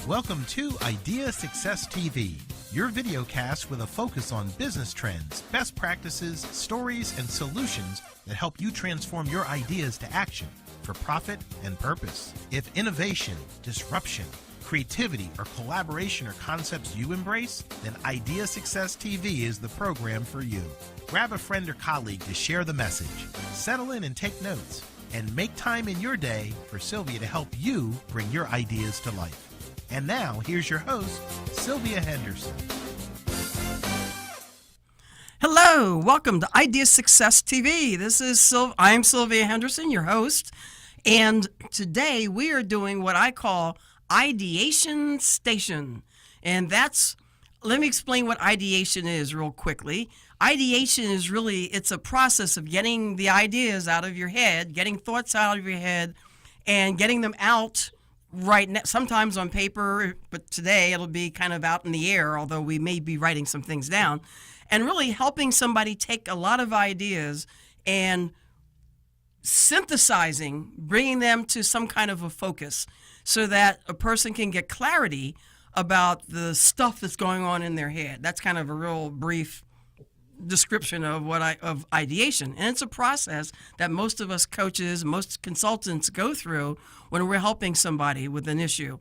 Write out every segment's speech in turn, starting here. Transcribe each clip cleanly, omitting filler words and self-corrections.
Welcome to Idea Success TV, your videocast with a focus on business trends, best practices, stories, and solutions that help you transform your ideas to action for profit and purpose. If innovation, disruption, creativity, or collaboration are concepts you embrace, then Idea Success TV is the program for you. Grab a friend or colleague to share the message, settle in and take notes, and make time in your day for Sylvia to help you bring your ideas to life. And now, here's your host, Sylvia Henderson. Hello, welcome to Idea Success TV. I'm Sylvia Henderson, your host, and today we are doing what I call IdeationStation. And let me explain what ideation is real quickly. Ideation is it's a process of getting the ideas out of your head, getting thoughts out of your head, and getting them out sometimes on paper, but today it'll be kind of out in the air, although we may be writing some things down, and really helping somebody take a lot of ideas and synthesizing, bringing them to some kind of a focus so that a person can get clarity about the stuff that's going on in their head. That's kind of a real brief description of ideation. And it's a process that most of us coaches, most consultants go through when we're helping somebody with an issue.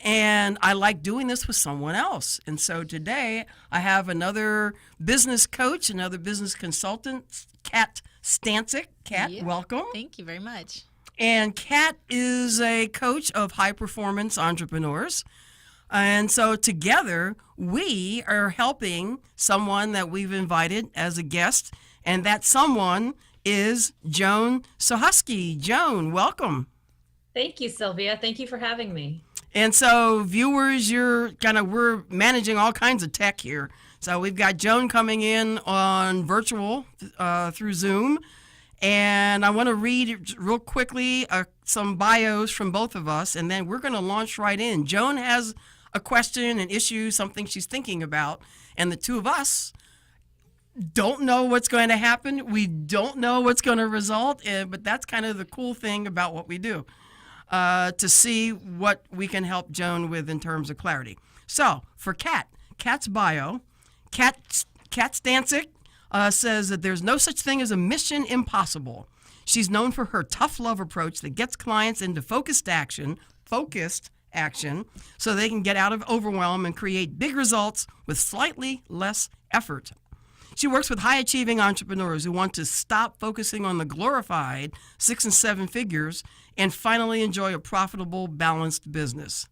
And I like doing this with someone else. And so today I have another business coach, another business consultant, CatStancik. Cat, yeah. Welcome. Thank you very much. And Cat is a coach of high-performance entrepreneurs. And so together, we are helping someone that we've invited as a guest, and that someone is JoanSuchoski. Joan, welcome. Thank you, Sylvia. Thank you for having me. And so viewers, we're managing all kinds of tech here. So we've got Joan coming in on virtual through Zoom. And I want to read real quickly some bios from both of us, and then we're going to launch right in. Joan has a question, an issue, something she's thinking about, and the two of us don't know what's going to happen. We don't know what's going to result, but that's kind of the cool thing about what we do, to see what we can help Joan with in terms of clarity. So for Cat's bio, CatStancik says that there's no such thing as a mission impossible. She's known for her tough love approach that gets clients into focused action so they can get out of overwhelm and create big results with slightly less effort. She works with high-achieving entrepreneurs who want to stop focusing on the glorified 6 and 7 figures and finally enjoy a profitable, balanced business.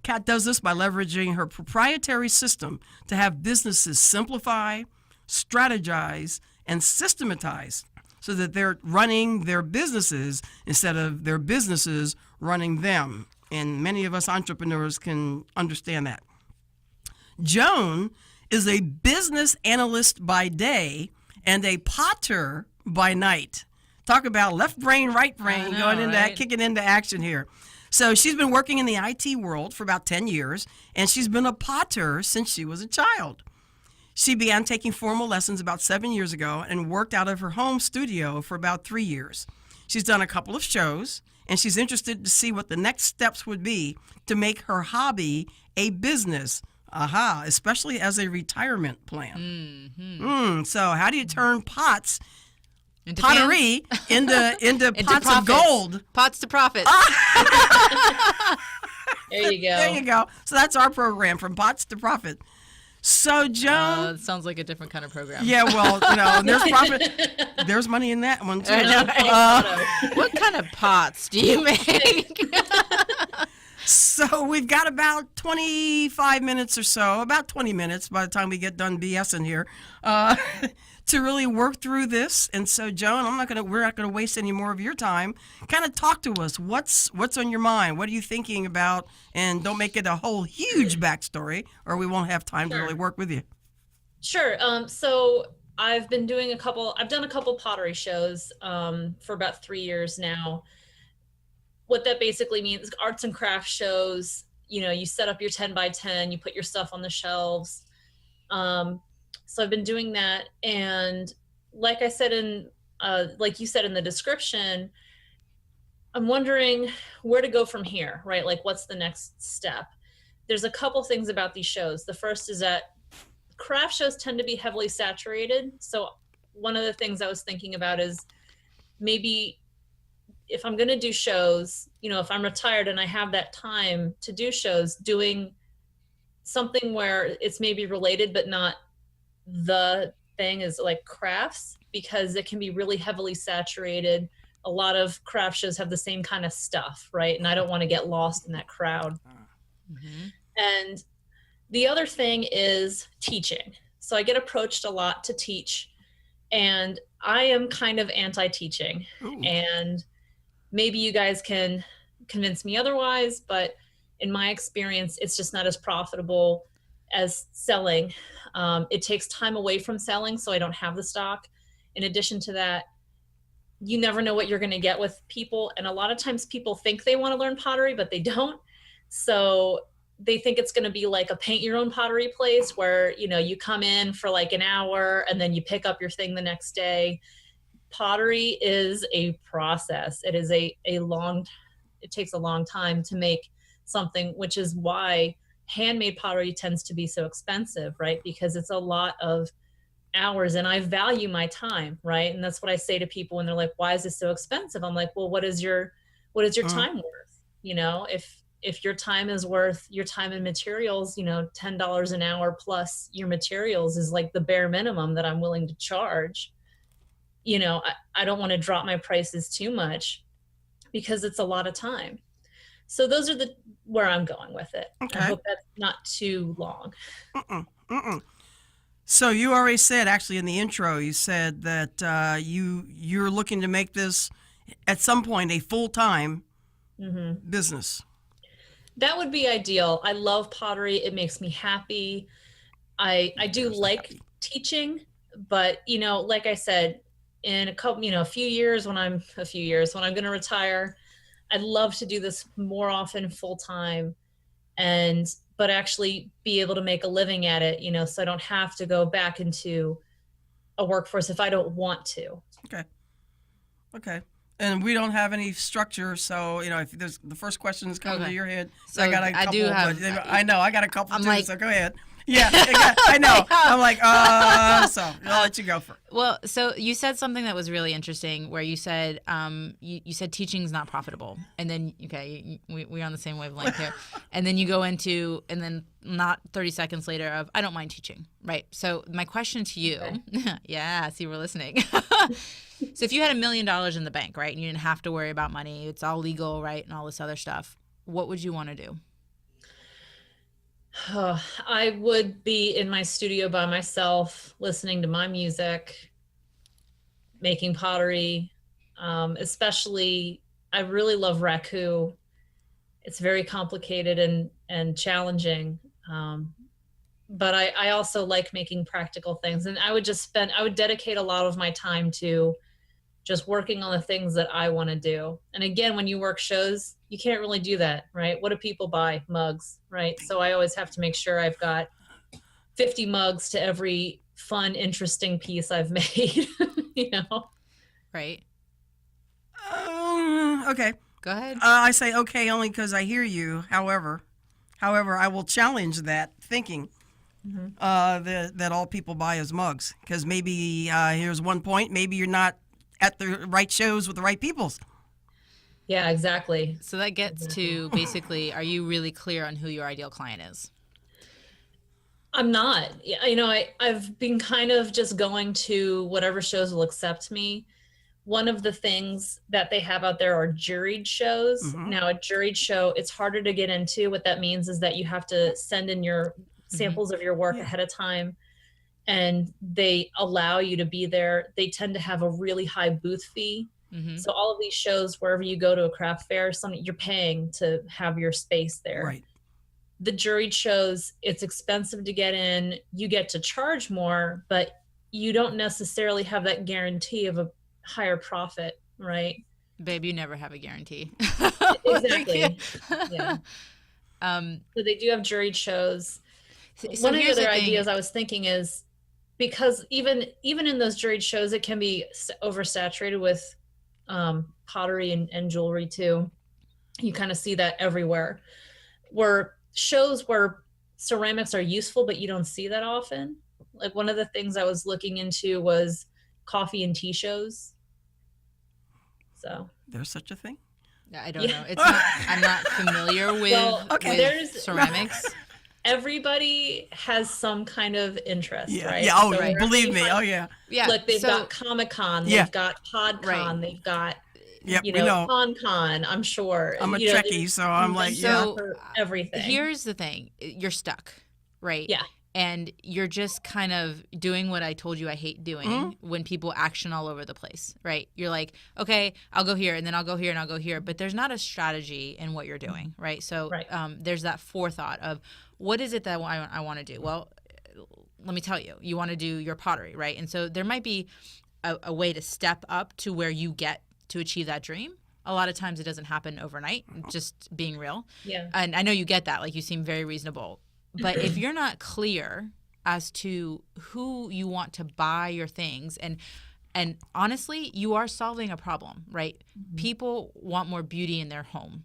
Cat does this by leveraging her proprietary system to have businesses simplify, strategize, and systematize so that they're running their businesses instead of their businesses running them. And many of us entrepreneurs can understand that. Joan is a business analyst by day and a potter by night. Talk about left brain, right brain, kicking into action here. So she's been working in the IT world for about 10 years, and she's been a potter since she was a child. She began taking formal lessons about 7 years ago and worked out of her home studio for about 3 years. She's done a couple of shows, and she's interested to see what the next steps would be to make her hobby a business, especially as a retirement plan. Mm-hmm. So how do you turn pottery into pots of gold? Pots to profit. There you go. There you go. So that's our program, From Pots to Profit. So, Joan. It sounds like a different kind of program. Yeah, well, there's profit. There's money in that one, too. What kind of pots do you make? So we've got about 25 minutes or so, about 20 minutes by the time we get done BSing here, to really work through this. And so, Joan, we're not gonna waste any more of your time. Kind of talk to us. What's on your mind? What are you thinking about? And don't make it a whole huge backstory, or we won't have time to really work with you. Sure. So I've done a couple pottery shows for about 3 years now. What that basically means is arts and crafts shows. You set up your 10 by 10, you put your stuff on the shelves. So I've been doing that. And like I said like you said in the description, I'm wondering where to go from here, right? Like, what's the next step? there's a couple things about these shows. The first is that craft shows tend to be heavily saturated. So one of the things I was thinking about is maybe if I'm going to do shows, you know, if I'm retired and I have that time to do shows, doing something where it's maybe related but not the thing is like crafts, because it can be really heavily saturated. A lot of craft shows have the same kind of stuff, right? And I don't want to get lost in that crowd. Mm-hmm. And the other thing is teaching. So I get approached a lot to teach, and I am kind of anti-teaching. Ooh. And maybe you guys can convince me otherwise, but in my experience, it's just not as profitable as selling. It takes time away from selling, so I don't have the stock. In addition to that, you never know what you're going to get with people. And a lot of times people think they want to learn pottery, but they don't. So they think it's going to be like a paint your own pottery place where, you know, you come in for like an hour and then you pick up your thing the next day. Pottery is a process. It is it takes a long time to make something, which is why handmade pottery tends to be so expensive, right? Because it's a lot of hours, and I value my time, right? And that's what I say to people when they're like, why is this so expensive? I'm like, well, what is your time worth? You know, if your time is worth your time and materials, you know, $10 an hour plus your materials is like the bare minimum that I'm willing to charge. You know, I don't want to drop my prices too much because it's a lot of time. So those are where I'm going with it. Okay. I hope that's not too long. So you already said, actually in the intro, you said that you're looking to make this at some point a full-time business. That would be ideal. I love pottery. It makes me happy. I do like teaching, but you know, like I said, in a few years when I'm going to retire, I'd love to do this more often full time, but actually be able to make a living at it, you know, so I don't have to go back into a workforce if I don't want to. Okay. And we don't have any structure, so you know, if there's the first question is coming to your head, so I got a couple. I know I got a couple too. So go ahead. Yeah, I know. I'm like, so I'll let you go first. Well, so you said something that was really interesting, where you said you said teaching's not profitable, and then we're on the same wavelength here, and then you go into, and then not 30 seconds later of I don't mind teaching, right? So my question to you, yeah, see, we're listening. So if you had $1 million in the bank, right, and you didn't have to worry about money, it's all legal, right, and all this other stuff, what would you want to do? I would be in my studio by myself, listening to my music, making pottery. Especially, I really love raku. It's very complicated and challenging. But I also like making practical things. And I would dedicate a lot of my time to just working on the things that I want to do. And again, when you work shows, you can't really do that, right? What do people buy? Mugs, right? So I always have to make sure I've got 50 mugs to every fun, interesting piece I've made, you know? Right. Okay. Go ahead. I say okay only because I hear you. However, I will challenge that thinking that all people buy is mugs, because maybe here's one point. Maybe you're not at the right shows with the right peoples. Yeah, exactly. So that gets to basically, are you really clear on who your ideal client is? I'm not. You know, I've been kind of just going to whatever shows will accept me. One of the things that they have out there are juried shows. Now, a juried show, it's harder to get into. What that means is that you have to send in your samples of your work ahead of time, and they allow you to be there. They tend to have a really high booth fee. So all of these shows, wherever you go to a craft fair, you're paying to have your space there. Right. The juried shows, it's expensive to get in. You get to charge more, but you don't necessarily have that guarantee of a higher profit, right? Babe, you never have a guarantee. Exactly. Yeah. So they do have juried shows. So One of the here's other the thing. ideas I was thinking is, because even in those juried shows, it can be oversaturated with pottery and jewelry too. You kind of see that everywhere. Where shows where ceramics are useful, but you don't see that often. Like one of the things I was looking into was coffee and tea shows. So There's such a thing? I don't Yeah. know. It's not. I'm not familiar with, Well, okay. with ceramics. everybody has some kind of interest, Yeah. right? Yeah. Oh, So right. wherever Believe you me. find- Oh, yeah. Yeah. Look, they've so, got Comic-Con, Yeah. they've got PodCon, Right. they've got, Yep. you We know, know. ConCon, I'm sure. I'm a You know, Trekkie, there's so I'm like, conventions yeah. for everything. Here's the thing: you're stuck, right? Yeah. And you're just kind of doing what I told you I hate doing when people action all over the place, right? You're like, okay, I'll go here, and then I'll go here, and I'll go here, but there's not a strategy in what you're doing, right? So Right. There's that forethought of what is it that I want to do? Well, let me tell you, you want to do your pottery, right? And so there might be a way to step up to where you get to achieve that dream. A lot of times it doesn't happen overnight, just being real. Yeah. And I know you get that, like you seem very reasonable. But if you're not clear as to who you want to buy your things, and honestly, you are solving a problem, right? People want more beauty in their home,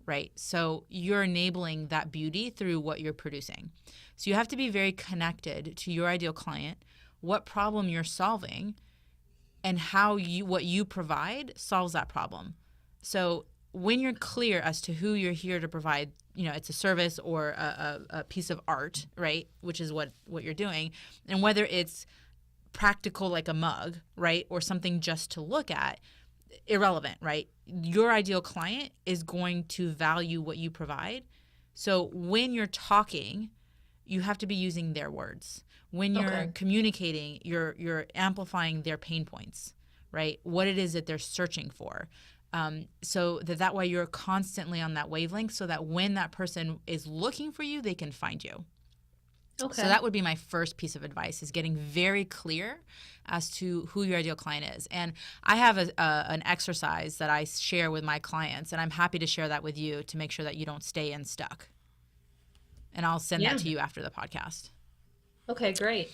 right? So you're enabling that beauty through what you're producing. So you have to be very connected to your ideal client, what problem you're solving, and how what you provide solves that problem. So when you're clear as to who you're here to provide, you know, it's a service or a piece of art, right, which is what you're doing, and whether it's practical like a mug, right, or something just to look at, irrelevant, right? Your ideal client is going to value what you provide. So when you're talking, you have to be using their words. When you're communicating, you're amplifying their pain points, right? What it is that they're searching for. So that way you're constantly on that wavelength so that when that person is looking for you, they can find you. Okay. So that would be my first piece of advice, is getting very clear as to who your ideal client is. And I have an exercise that I share with my clients, and I'm happy to share that with you to make sure that you don't stay in stuck. And I'll send that to you after the podcast. Okay, great.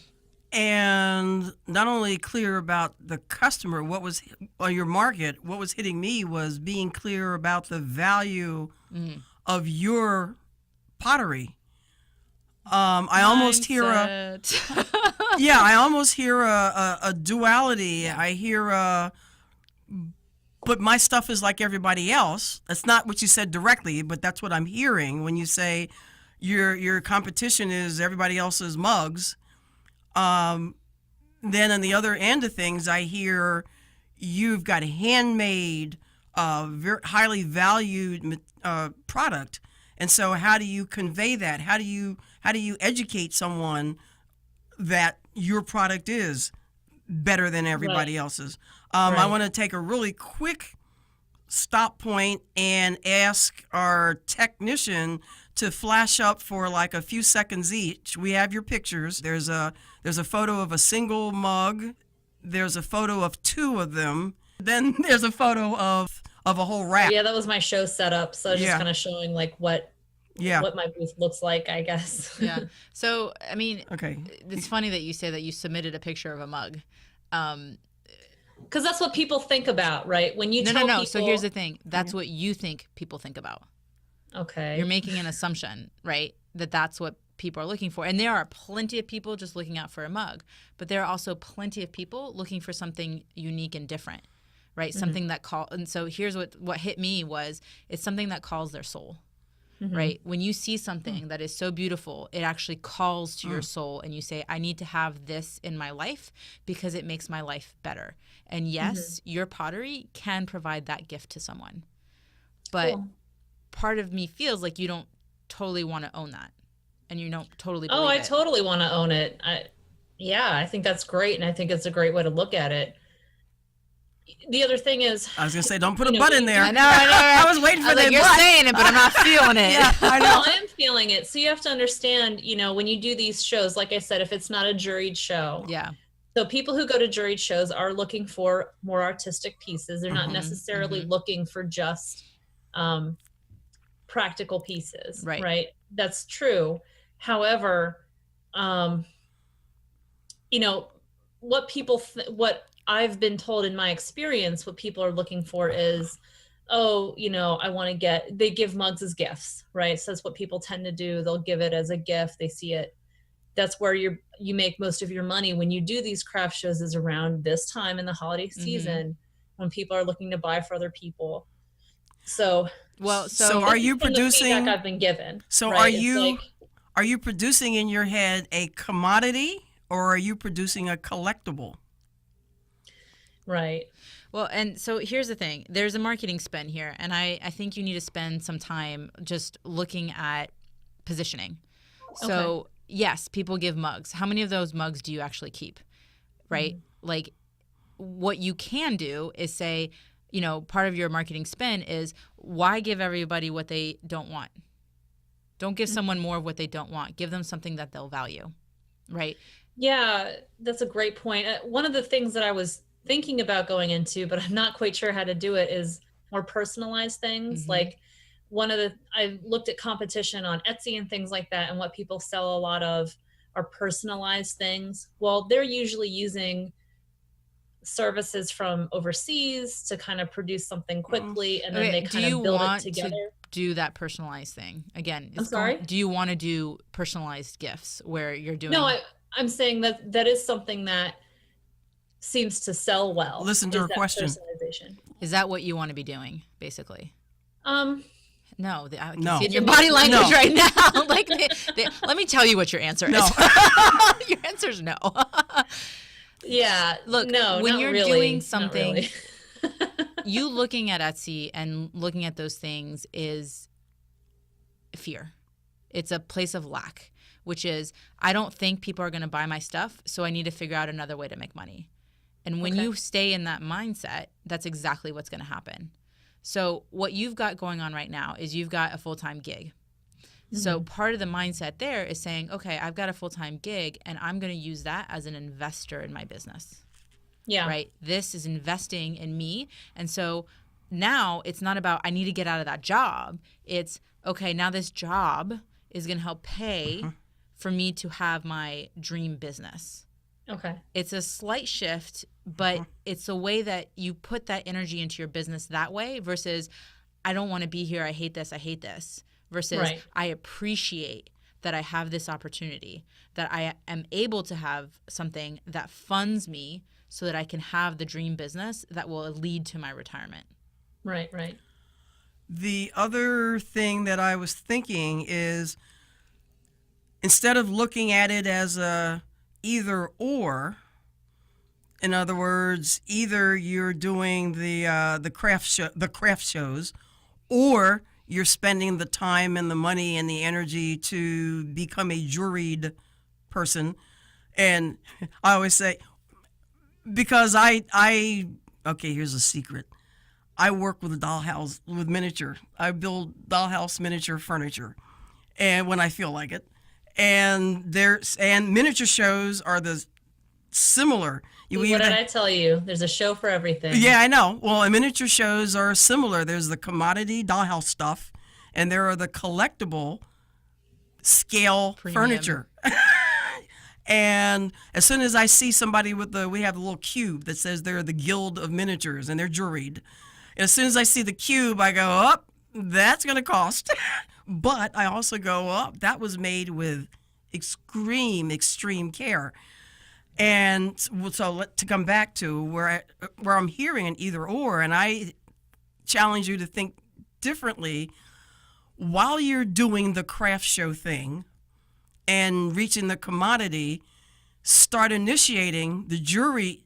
And not only clear about the customer, what was on your market, what was hitting me was being clear about the value of your pottery. I almost hear a duality. I hear but my stuff is like everybody else. That's not what you said directly, but that's what I'm hearing when you say your competition is everybody else's mugs. Then on the other end of things, I hear you've got handmade, very highly valued product. And so how do you convey that? How do you educate someone that your product is better than everybody else's? I want to take a really quick stop point and ask our technician to flash up for like a few seconds each. We have your pictures. There's a photo of a single mug. There's a photo of two of them. Then there's a photo of a whole rack. Yeah, that was my show setup. So just kind of showing like what my booth looks like, I guess. Yeah. So, I mean, okay. It's funny that you say that you submitted a picture of a mug. Because that's what people think about, right? When you tell people... So here's the thing. That's what you think people think about. Okay. You're making an assumption, right? That's what people are looking for. And there are plenty of people just looking out for a mug. But there are also plenty of people looking for something unique and different, right? Something that and so here's what hit me was it's something that calls their soul. Right? When you see something that is so beautiful, it actually calls to your soul and you say, I need to have this in my life because it makes my life better. And yes, your pottery can provide that gift to someone. But part of me feels like you don't totally want to own that. And you don't totally believe I it. totally want to own it. I think that's great. And I think it's a great way to look at it. The other thing is, I was gonna say, don't put a butt in there. I know. I was waiting for that. You're saying it, but I'm not feeling it. Yeah, I know. well, I am feeling it. So you have to understand, when you do these shows, like I said, if it's not a juried show. Yeah. So people who go to juried shows are looking for more artistic pieces. They're not necessarily looking for just practical pieces. Right. That's true. However, what people what I've been told in my experience, what people are looking for is oh, they give mugs as gifts, right? So that's what people tend to do. They'll give it as a gift. They see it. That's where you make most of your money when you do these craft shows, is around this time in the holiday season, when people are looking to buy for other people. So are you producing? The feedback I've been given. So right? Are you producing in your head a commodity, or are you producing a collectible? Right. Well, and so here's the thing. There's a marketing spin here, and I think you need to spend some time just looking at positioning. So, Okay. yes, people give mugs. How many of those mugs do you actually keep, right? Like, what you can do is say, part of your marketing spin is, why give everybody what they don't want? Don't give someone more of what they don't want. Give them something that they'll value, right? Yeah, that's a great point. One of the things that I was thinking about going into, but I'm not quite sure how to do it, is more personalized things. Like I looked at competition on Etsy and things like that, and what people sell a lot of are personalized things. Well, they're usually using services from overseas to kind of produce something quickly, and then they kind of build it together. Do that personalized thing again? I'm sorry? Do you want to do personalized gifts where you're doing? No, I'm saying that is something that seems to sell well. Listen to her question. Personalization. Is that what you want to be doing, basically? No. I can No. see it in your body language No. right now. Like, let me tell you what your answer is. No. Your answer is no. Yeah. Look, no, when not you're really, doing not something, really. you looking at Etsy and looking at those things is fear. It's a place of lack, which is, I don't think people are going to buy my stuff, so I need to figure out another way to make money. And when you stay in that mindset, that's exactly what's going to happen. So what you've got going on right now is you've got a full-time gig. So part of the mindset there is saying, okay, I've got a full-time gig, and I'm going to use that as an investor in my business. Yeah. Right? This is investing in me. And so now it's not about, I need to get out of that job. It's, okay, now this job is going to help pay for me to have my dream business. Okay. It's a slight shift, but it's a way that you put that energy into your business that way versus, I don't want to be here. I hate this. Versus I appreciate that I have this opportunity, that I am able to have something that funds me so that I can have the dream business that will lead to my retirement. Right. The other thing that I was thinking is, instead of looking at it as a either or, in other words, either you're doing the craft shows, or you're spending the time and the money and the energy to become a juried person. And I always say, because okay, here's a secret. I work with miniature. I build dollhouse miniature furniture, and when I feel like it. And miniature shows are the similar. What did I tell you? There's a show for everything. Yeah, I know. Well, miniature shows are similar. There's the commodity dollhouse stuff, and there are the collectible scale furniture. And as soon as I see somebody we have a little cube that says they're the Guild of Miniatures and they're juried. And as soon as I see the cube, I go, that's going to cost. But I also go, that was made with extreme care. And so to come back to where I'm hearing an either or, and I challenge you to think differently. While you're doing the craft show thing and reaching the commodity, start initiating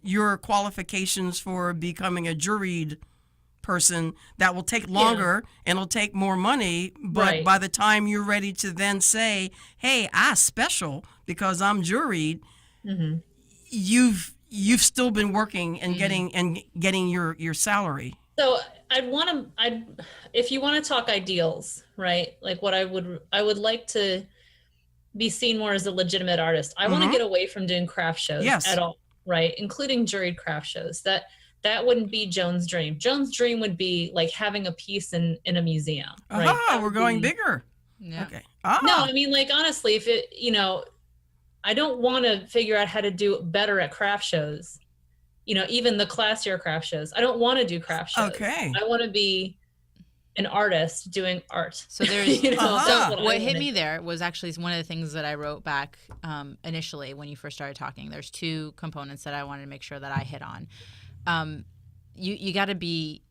your qualifications for becoming a juried person. That will take longer and it'll take more money, but by the time you're ready to then say, hey, I special because I'm juried, you've still been working and getting your salary. So if you want to talk ideals, right? Like what I would like to be seen more as a legitimate artist. I want to get away from doing craft shows at all, right? Including juried craft shows. That wouldn't be Joan's dream. Joan's dream would be like having a piece in a museum. Right? We're going bigger. Yeah. Okay. No, I mean, like, honestly, if it, I don't want to figure out how to do better at craft shows. Even the classier craft shows. I don't want to do craft shows. Okay. I want to be an artist doing art. So there's You know, Uh-huh. that's so I what hit wanted. me there was actually one of the things that I wrote back initially when you first started talking. There's two components that I wanted to make sure that I hit on. You got to be.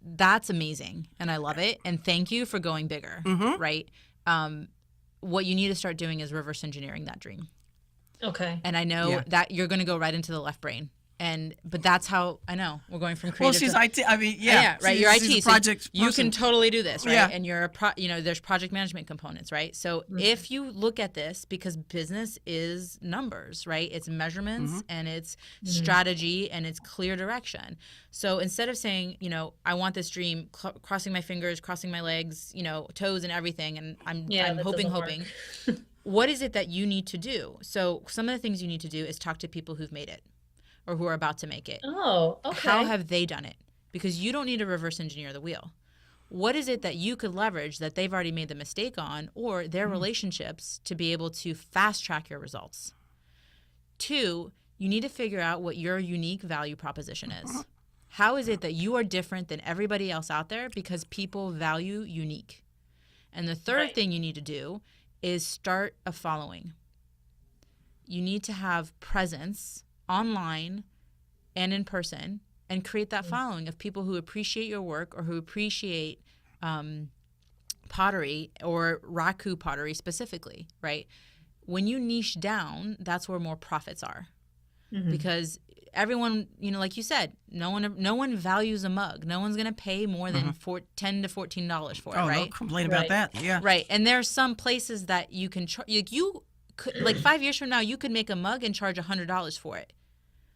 That's amazing, and I love it. And thank you for going bigger. Right. What you need to start doing is reverse engineering that dream. Okay. And I know Yeah. that you're going to go right into the left brain. But that's how I know we're going from Well, creative. she's to, IT. I mean, yeah, right. She's, You're she's IT. a So project you person. can totally do this, right? Yeah. And you're there's project management components, right? So if you look at this, because business is numbers, right? It's measurements and it's strategy and it's clear direction. So instead of saying, I want this dream, crossing my fingers, crossing my legs, toes and everything, and I'm that hoping. doesn't work. What is it that you need to do? So some of the things you need to do is talk to people who've made it or who are about to make it. Oh, okay. How have they done it? Because you don't need to reverse engineer the wheel. What is it that you could leverage that they've already made the mistake on, or their relationships, to be able to fast track your results? 2, you need to figure out what your unique value proposition is. How is it that you are different than everybody else out there? Because people value unique. And the third Right. thing you need to do is start a following. You need to have presence online and in person, and create that following of people who appreciate your work or who appreciate pottery or raku pottery specifically, right? When you niche down, that's where more profits are. Because everyone, like you said, no one values a mug. No one's going to pay more than $10 to $14 for it, Oh, right? don't complain about Right. that. Yeah. Right. And there are some places that you can you could, like 5 years from now, you could make a mug and charge $100 for it.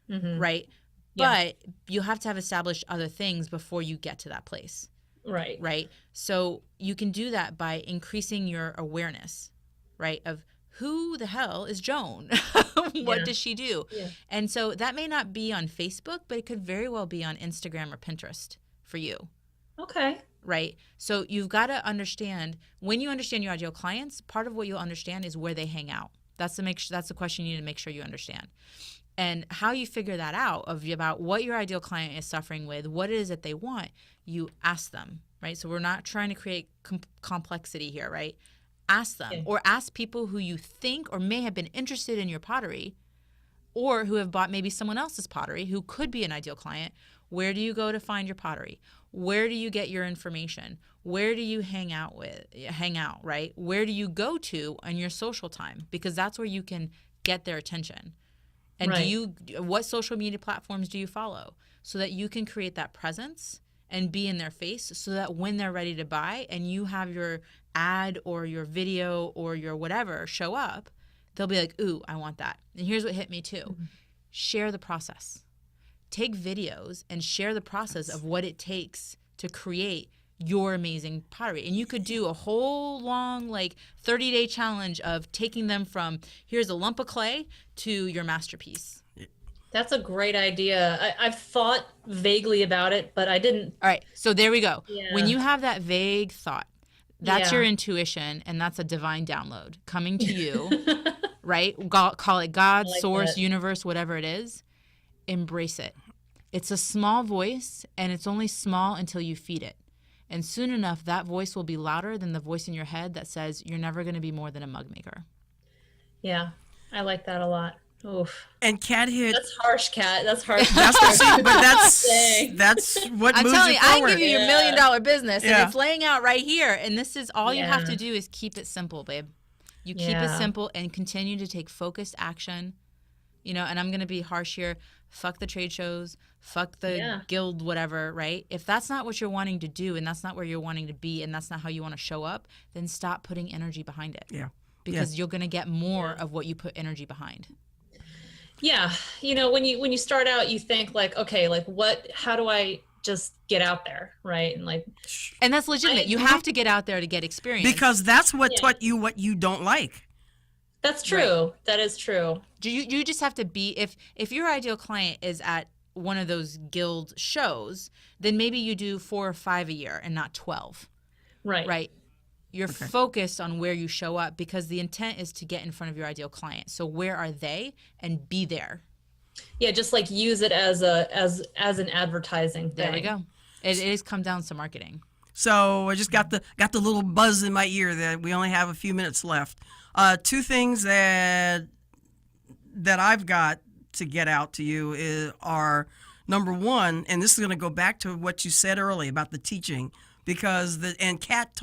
Right. Yeah. But you have to have established other things before you get to that place. Right. Right. So you can do that by increasing your awareness, right, of who the hell is Joan? What Yeah. does she do? Yeah. And so that may not be on Facebook, but it could very well be on Instagram or Pinterest for you. Okay. Right. So you've got to understand, when you understand your ideal clients, part of what you'll understand is where they hang out. That's the question you need to make sure you understand. And how you figure that out about what your ideal client is suffering with, what it is that they want, you ask them, right? So we're not trying to create complexity here, right? Ask them, Yeah. or ask people who you think or may have been interested in your pottery, or who have bought maybe someone else's pottery who could be an ideal client. Where do you go to find your pottery? Where do you get your information? Where do you hang out, right? Where do you go to on your social time? Because that's where you can get their attention. And Right. what social media platforms do you follow, so that you can create that presence and be in their face, so that when they're ready to buy and you have your ad or your video or your whatever show up, they'll be like, ooh, I want that. And here's what hit me too. Share the process. Take videos and share the process of what it takes to create your amazing pottery. And you could do a whole long 30-day challenge of taking them from here's a lump of clay to your masterpiece. That's a great idea. I've thought vaguely about it, but I didn't. All right, so there we go. Yeah. When you have that vague thought, that's Yeah. your intuition, and that's a divine download coming to you, right? Call it God, like source, that. universe, whatever it is. Embrace it. It's a small voice, and it's only small until you feed it. And soon enough, that voice will be louder than the voice in your head that says you're never going to be more than a mug maker. Yeah, I like that a lot. Oof. And Kat hit. That's harsh, Kat. That's harsh. That's what she, but Dang. that's what I'm moves telling you you, I forward. can give you your $1 million business, Yeah. and it's laying out right here. And this is all you have Yeah. to do is keep it simple, babe. You keep it Yeah. simple and continue to take focused action. And I'm going to be harsh here. Fuck the trade shows. Fuck the Yeah. guild, whatever, right? If that's not what you're wanting to do, and that's not where you're wanting to be, and that's not how you want to show up, then stop putting energy behind it. Yeah. Because you're going to get more of what you put energy behind. Yeah, when you start out, you think okay, how do I just get out there, right? And And that's legitimate. You have to get out there to get experience. Because that's what Yeah. taught you what you don't like. that's true. That is true. You just have to be, if your ideal client is at one of those guild shows, then maybe you do 4 or 5 a year and not 12, Right. right? You're focused on where you show up, because the intent is to get in front of your ideal client. So where are they, and be there. Yeah, just use it as an advertising thing. There we go. It is come down to marketing. So I just got the little buzz in my ear that we only have a few minutes left. Two things that I've got to get out to you are, number one, and this is going to go back to what you said earlier about the teaching, because Kat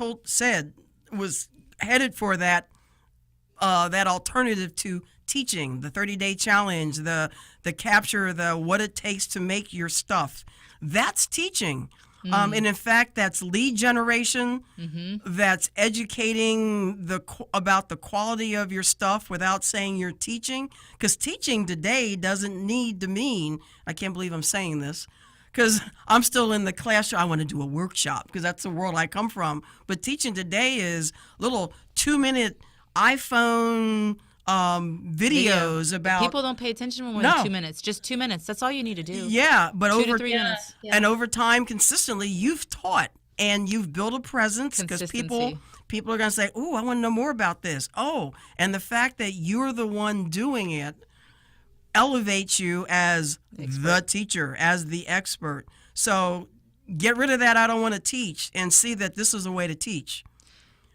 was headed for that alternative to teaching, the 30-day challenge, the capture, the what it takes to make your stuff. That's teaching. And in fact, that's lead generation. That's educating about the quality of your stuff without saying you're teaching. Because teaching today doesn't need to mean, I can't believe I'm saying this, because I'm still in the classroom. I want to do a workshop because that's the world I come from. But teaching today is little 2-minute iPhone videos about. People don't pay attention for more than 2 minutes. Just 2 minutes. That's all you need to do. Yeah, but 2 to 3 minutes. Yeah. And over time, consistently, you've taught and you've built a presence, because people are going to say, "Oh, I want to know more about this." Oh, and the fact that you're the one doing it elevates you as the teacher, as the expert. So get rid of that "I don't want to teach" and see that this is a way to teach.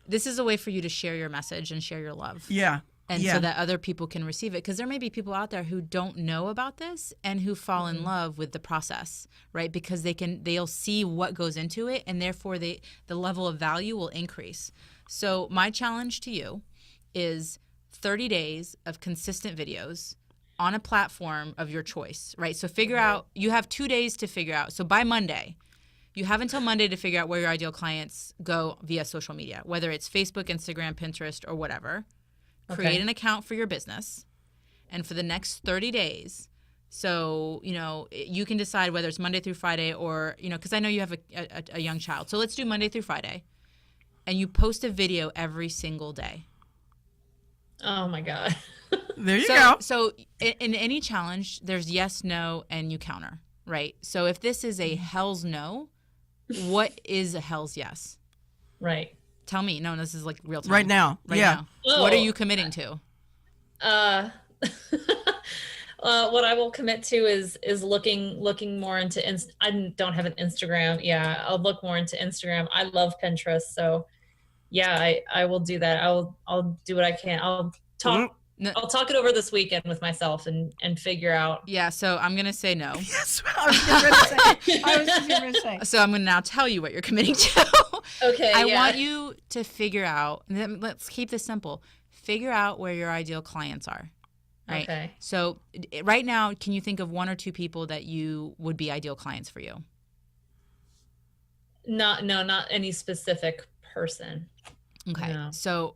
This is a way for you to share your message and share your love. Yeah. And so that other people can receive it. Because there may be people out there who don't know about this and who fall in love with the process, right? Because they'll see what goes into it, and therefore the level of value will increase. So my challenge to you is 30 days of consistent videos on a platform of your choice, right? So figure out, you have 2 days to figure out. So by Monday, you have until Monday to figure out where your ideal clients go via social media, whether it's Facebook, Instagram, Pinterest, or whatever. Create an account for your business, and for the next 30 days, so, you can decide whether it's Monday through Friday or, because I know you have a young child. So let's do Monday through Friday, and you post a video every single day. Oh, my God. There you go. So in any challenge, there's yes, no, and you counter, right? So if this is a hell's no, what is a hell's yes? Right. Tell me. No, this is like real time. Right now. Now. What are you committing to? What I will commit to is looking more into I don't have an Instagram. Yeah, I'll look more into Instagram. I love Pinterest, so yeah, I will do that. I'll do what I can. I'll talk it over this weekend with myself and figure out. Yeah, so I'm gonna say no. Yes, I was just going to say. So I'm gonna now tell you what you're committing to. Okay. I want you to figure out. Let's keep this simple. Figure out where your ideal clients are. Right. Okay. So right now, can you think of 1 or 2 people that you would be ideal clients for you? Not any specific person. Okay. No. So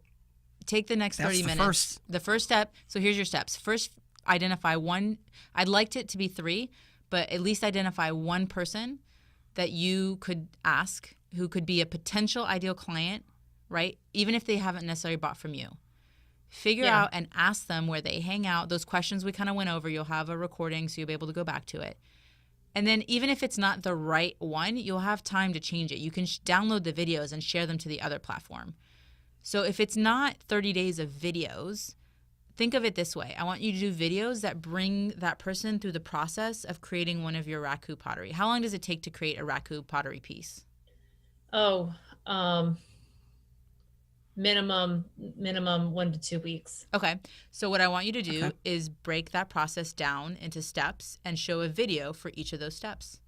take the next 30 minutes. The first step. So here's your steps. First, identify one. I'd like it to be 3, but at least identify one person that you could ask who could be a potential ideal client, right? Even if they haven't necessarily bought from you. Figure out and ask them where they hang out. Those questions we kind of went over, you'll have a recording so you'll be able to go back to it. And then even if it's not the right one, you'll have time to change it. You can download the videos and share them to the other platform. So if it's not 30 days of videos, think of it this way. I want you to do videos that bring that person through the process of creating one of your raku pottery. How long does it take to create a raku pottery piece? Oh, minimum 1 to 2 weeks. Okay. So what I want you to do is break that process down into steps and show a video for each of those steps.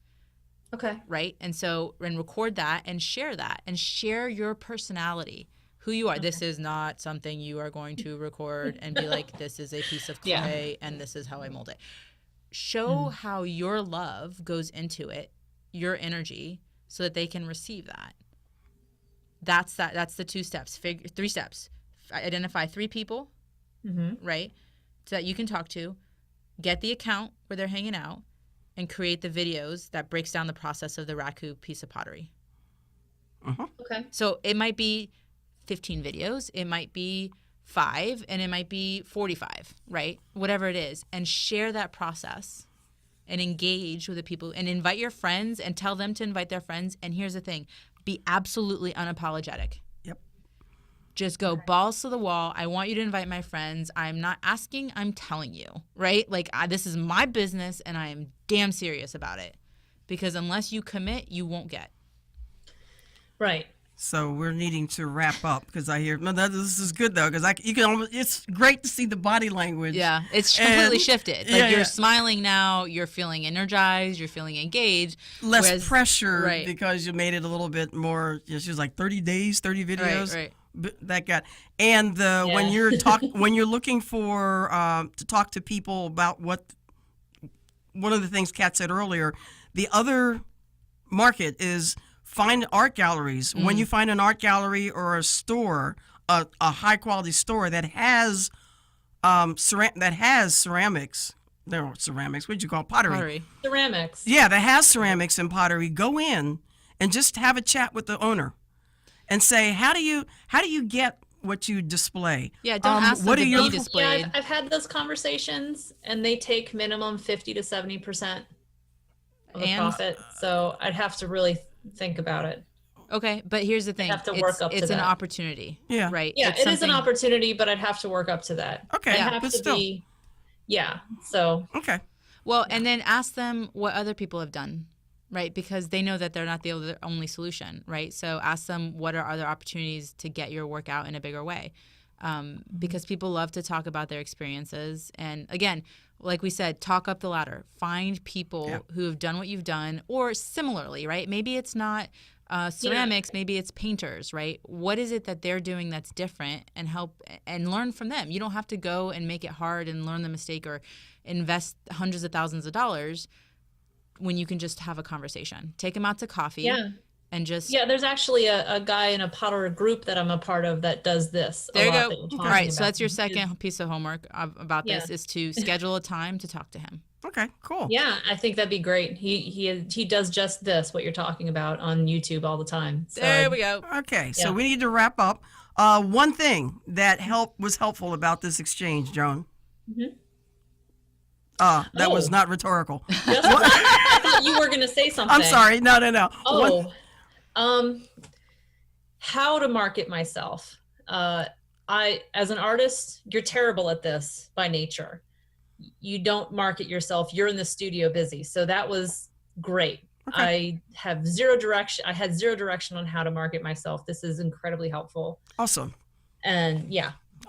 Okay. Right? And record that and share your personality, who you are. Okay. This is not something you are going to record and be like, this is a piece of clay and this is how I mold it. Show how your love goes into it, your energy, so that they can receive that. That's the 2 steps. 3 steps. Identify 3 people, right, so that you can talk to. Get the account where they're hanging out, and create the videos that breaks down the process of the raku piece of pottery. Okay. So it might be 15 videos, it might be 5, and it might be 45, right? Whatever it is, and share that process. And engage with the people and invite your friends and tell them to invite their friends. And here's the thing, be absolutely unapologetic. Yep. Just go balls to the wall. I want you to invite my friends. I'm not asking, I'm telling you, right? Like this is my business and I am damn serious about it, because unless you commit, you won't get. Right. So we're needing to wrap up because I hear this is good though because you can almost, it's great to see the body language. Yeah, it's completely shifted. Like you're yeah. smiling now, you're feeling energized, you're feeling engaged. Less pressure right. because you made it a little bit more. She was like 30 days, 30 videos. Right. That got and when you're when you're looking for to talk to people about what one of the things Kat said earlier, the other market is. Find art galleries. When you find an art gallery or a store, a high quality store that has ceramics. There are ceramics. What do you call it? Pottery? Ceramics. Yeah, that has ceramics and pottery. Go in and just have a chat with the owner, and say, how do you get what you display? Yeah, don't ask them what to are your be displayed. Yeah, I've had those conversations, and they take minimum 50 to 70% of the profit. So I'd have to really think about it. Okay, but here's the thing. Have to work up to it's an that. opportunity. Yeah. Right. Yeah, It's it is an something- opportunity, but I'd have to work up to that. Okay, I have but to still. be. Yeah. So. Okay. Well, and then ask them what other people have done, right? Because they know that they're not the only solution, right? So ask them what are other opportunities to get your work out in a bigger way. Because people love to talk about their experiences. And again, like we said, talk up the ladder. Find people who have done what you've done or similarly, right? Maybe it's not ceramics, maybe it's painters, right? What is it that they're doing that's different and help and learn from them? You don't have to go and make it hard and learn the mistake or invest hundreds of thousands of dollars when you can just have a conversation. Take them out to coffee. Yeah. And just there's actually a guy in a pottery group that I'm a part of that does this. There you go. All right, so that's your second piece of homework about this is to schedule a time to talk to him. Okay, cool. Yeah, I think that'd be great. He does just this, what you're talking about on YouTube all the time. So there we go. Okay, so we need to wrap up. One thing that was helpful about this exchange, Joan. That was not rhetorical. I thought you were going to say something. I'm sorry. No. Oh, how to market myself. As an artist, you're terrible at this by nature. You don't market yourself. You're in the studio busy. So that was great. Okay. I had zero direction on how to market myself. This is incredibly helpful. Awesome. And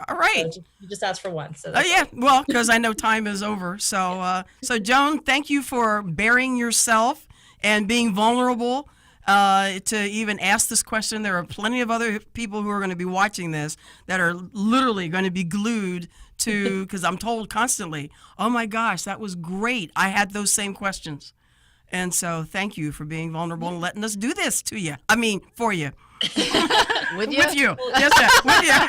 all right. So you just asked for one. So well, because I know time is over. So, so Joan, thank you for bearing yourself and being vulnerable to even ask this question. There are plenty of other people who are going to be watching this that are literally going to be glued to, because I'm told constantly, oh my gosh, that was great. I had those same questions. And so thank you for being vulnerable and letting us do this to you. I mean, for you. With you? With you. Yes, sir. With you.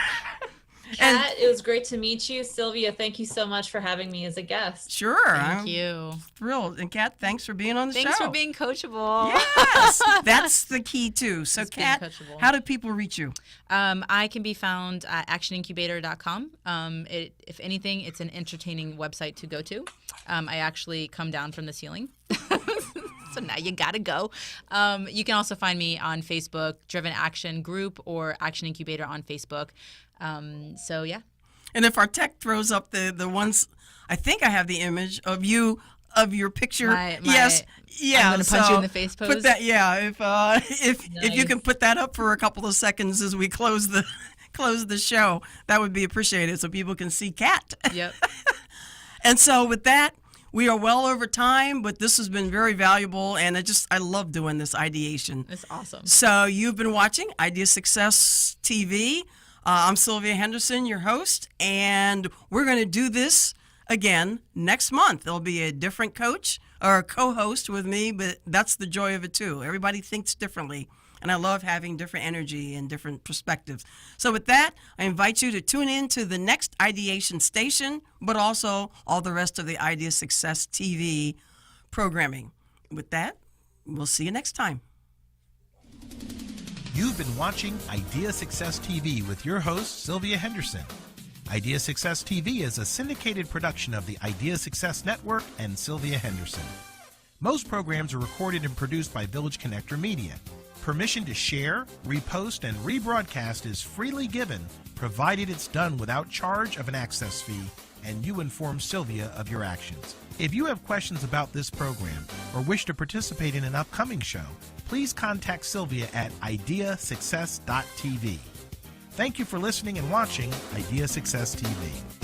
Kat, it was great to meet you. Sylvia, thank you so much for having me as a guest. Sure. Thank you. Thrilled. And Kat, thanks for being on the show. Thanks for being coachable. Yes. That's the key, too. So, Kat, how do people reach you? I can be found at actionincubator.com. If anything, it's an entertaining website to go to. I actually come down from the ceiling. So now you got to go. You can also find me on Facebook, Driven Action Group, or Action Incubator on Facebook. So yeah. And if our tech throws up the ones, I think I have the image of you, of your picture. Yes. Yeah. I'm going to punch you in the face pose. Put that, if you can put that up for a couple of seconds as we close the show, that would be appreciated so people can see Kat. Yep. And so with that, we are well over time, but this has been very valuable, and I love doing this ideation. It's awesome. So you've been watching Idea Success TV. I'm Sylvia Henderson, your host, and we're going to do this again next month. There'll be a different coach or a co-host with me, but that's the joy of it too. Everybody thinks differently, and I love having different energy and different perspectives. So with that, I invite you to tune in to the next Ideation Station, but also all the rest of the Idea Success TV programming. With that, we'll see you next time. You've been watching Idea Success TV with your host, Sylvia Henderson. Idea Success TV is a syndicated production of the Idea Success Network and Sylvia Henderson. Most programs are recorded and produced by Village Connector Media. Permission to share, repost, and rebroadcast is freely given, provided it's done without charge of an access fee, and you inform Sylvia of your actions. If you have questions about this program or wish to participate in an upcoming show, please contact Sylvia at IdeaSuccess.tv. Thank you for listening and watching Idea Success TV.